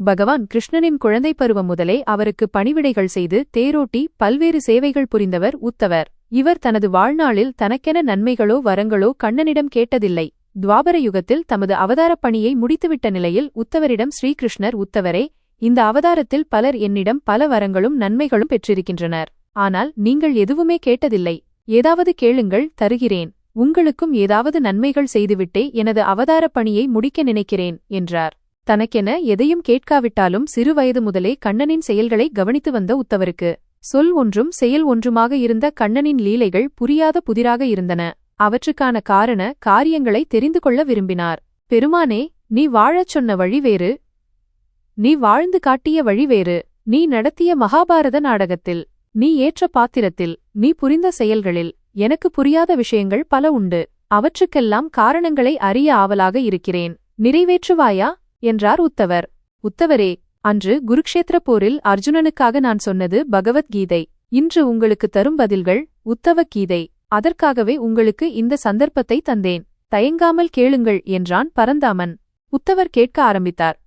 பகவான் கிருஷ்ணனின் குழந்தை பருவம் முதலே அவருக்கு பணிவிடைகள் செய்து தேரோட்டி பல்வேறு சேவைகள் புரிந்தவர் உத்தவர். இவர் தனது வாழ்நாளில் தனக்கென நன்மைகளோ வரங்களோ கண்ணனிடம் கேட்டதில்லை. துவாபர யுகத்தில் தமது அவதாரப் பணியை முடித்துவிட்ட நிலையில் உத்தவரிடம் ஸ்ரீகிருஷ்ணர், உத்தவரே, இந்த அவதாரத்தில் பலர் என்னிடம் பல வரங்களும் நன்மைகளும் பெற்றிருக்கின்றனர். ஆனால் நீங்கள் எதுவுமே கேட்டதில்லை. ஏதாவது கேளுங்கள், தருகிறேன். உங்களுக்கும் ஏதாவது நன்மைகள் செய்துவிட்டே எனது அவதாரப் பணியை முடிக்க நினைக்கிறேன் என்றார். தனக்கென எதையும் கேட்காவிட்டாலும் சிறுவயது முதலே கண்ணனின் செயல்களை கவனித்து வந்த உத்தவருக்கு சொல் ஒன்றும் செயல் ஒன்றுமாக இருந்த கண்ணனின் லீலைகள் புரியாத புதிராக இருந்தன. அவற்றுக்கான காரியங்களை தெரிந்து கொள்ள விரும்பினார். பெருமானே, நீ வாழச் சொன்ன வழி வேறு, நீ வாழ்ந்து காட்டிய வழி வேறு. நீ நடத்திய மகாபாரத நாடகத்தில், நீ ஏற்ற பாத்திரத்தில், நீ புரிந்த செயல்களில் எனக்கு புரியாத விஷயங்கள் பல உண்டு. அவற்றுக்கெல்லாம் காரணங்களை அறிய ஆவலாக இருக்கிறேன். நிறைவேற்றுவாயா என்றார் உத்தவர். உத்தவரே, அன்று குருக்ஷேத்திர போரில் அர்ஜுனனுக்காக நான் சொன்னது பகவத்கீதை. இன்று உங்களுக்கு தரும் பதில்கள் உத்தவ கீதை. அதற்காகவே உங்களுக்கு இந்த சந்தர்ப்பத்தை தந்தேன். தயங்காமல் கேளுங்கள் என்றான் பரந்தாமன். உத்தவர் கேட்க ஆரம்பித்தார்.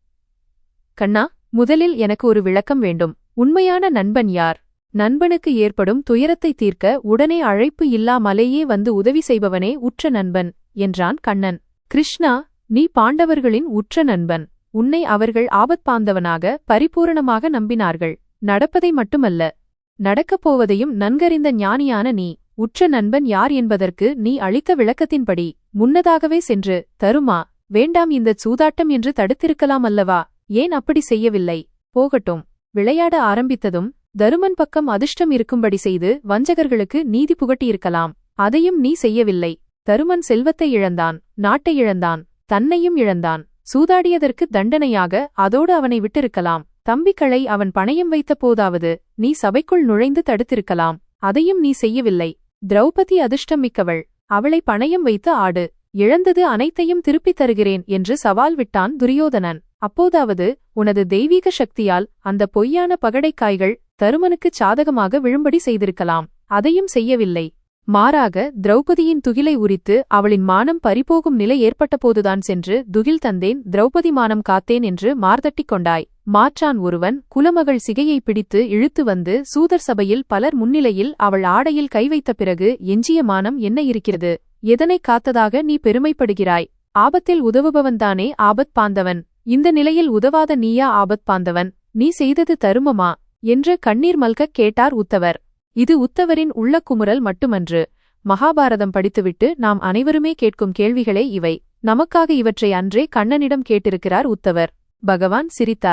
கண்ணா, முதலில் எனக்கு ஒரு விளக்கம் வேண்டும். உண்மையான நண்பன் யார்? நண்பனுக்கு ஏற்படும் துயரத்தை தீர்க்க உடனே அழைப்பு இல்லாமலேயே வந்து உதவி செய்பவனே உற்ற நண்பன் என்றான் கண்ணன். கிருஷ்ணா, நீ பாண்டவர்களின் உற்ற நண்பன். உன்னை அவர்கள் ஆபத்பாந்தவனாக பரிபூரணமாக நம்பினார்கள். நடப்பதை மட்டுமல்ல, நடக்கப் போவதையும் நன்கறிந்த ஞானியான நீ உற்ற நண்பன் யார் என்பதற்கு நீ அளித்த விளக்கத்தின்படி முன்னதாகவே சென்று, தருமா, வேண்டாம், இந்தச் சூதாட்டம் என்று தடுத்திருக்கலாம் அல்லவா? ஏன் அப்படி செய்யவில்லை? போகட்டும். விளையாட ஆரம்பித்ததும் தருமன் பக்கம் அதிர்ஷ்டம் இருக்கும்படி செய்து வஞ்சகர்களுக்கு நீதி புகட்டியிருக்கலாம். அதையும் நீ செய்யவில்லை. தருமன் செல்வத்தை இழந்தான், நாட்டை இழந்தான், தன்னையும் இழந்தான். சூதாடியதற்கு தண்டனையாக அதோடு அவனை விட்டிருக்கலாம். தம்பிக்களை அவன் பணயம் வைத்த போதாவது நீ சபைக்குள் நுழைந்து தடுத்திருக்கலாம். அதையும் நீ செய்யவில்லை. திரௌபதி அதிர்ஷ்டம் மிக்கவள். அவளை பணயம் வைத்து ஆடு. இழந்தது அனைத்தையும் திருப்பித் தருகிறேன் என்று சவால் விட்டான் துரியோதனன். அப்போதாவது உனது தெய்வீக சக்தியால் அந்த பொய்யான பகடைக்காய்கள் தருமனுக்குச் சாதகமாக விழும்படி செய்திருக்கலாம். அதையும் செய்யவில்லை. மாறாக திரௌபதியின் துகிலை உரித்து அவளின் மானம் பறிபோகும் நிலை ஏற்பட்டபோதுதான் சென்று துகில் தந்தேன், திரௌபதி மானம் காத்தேன் என்று மார்தட்டிக் கொண்டாய். மாற்றான் ஒருவன் குலமகள் சிகையை பிடித்து இழுத்து வந்து சூதர் சபையில் பலர் முன்னிலையில் அவள் ஆடையில் கை வைத்த பிறகு எஞ்சிய மானம் என்ன இருக்கிறது? எதனை காத்ததாக நீ பெருமைப்படுகிறாய்? ஆபத்தில் உதவுபவன்தானே ஆபத் பாந்தவன். இந்த நிலையில் உதவாத நீயா ஆபத் பாந்தவன்? நீ செய்தது தருமமா என்று கண்ணீர் மல்கக் கேட்டார் உத்தவர். இது உத்தவரின் உள்ள குமுறல் மட்டுமன்று. மகாபாரதம் படித்துவிட்டு நாம் அனைவருமே கேட்கும் கேள்விகளே இவை. நமக்காக இவற்றை அன்றே கண்ணனிடம் கேட்டிருக்கிறார் உத்தவர். பகவான் சிரித்தார்.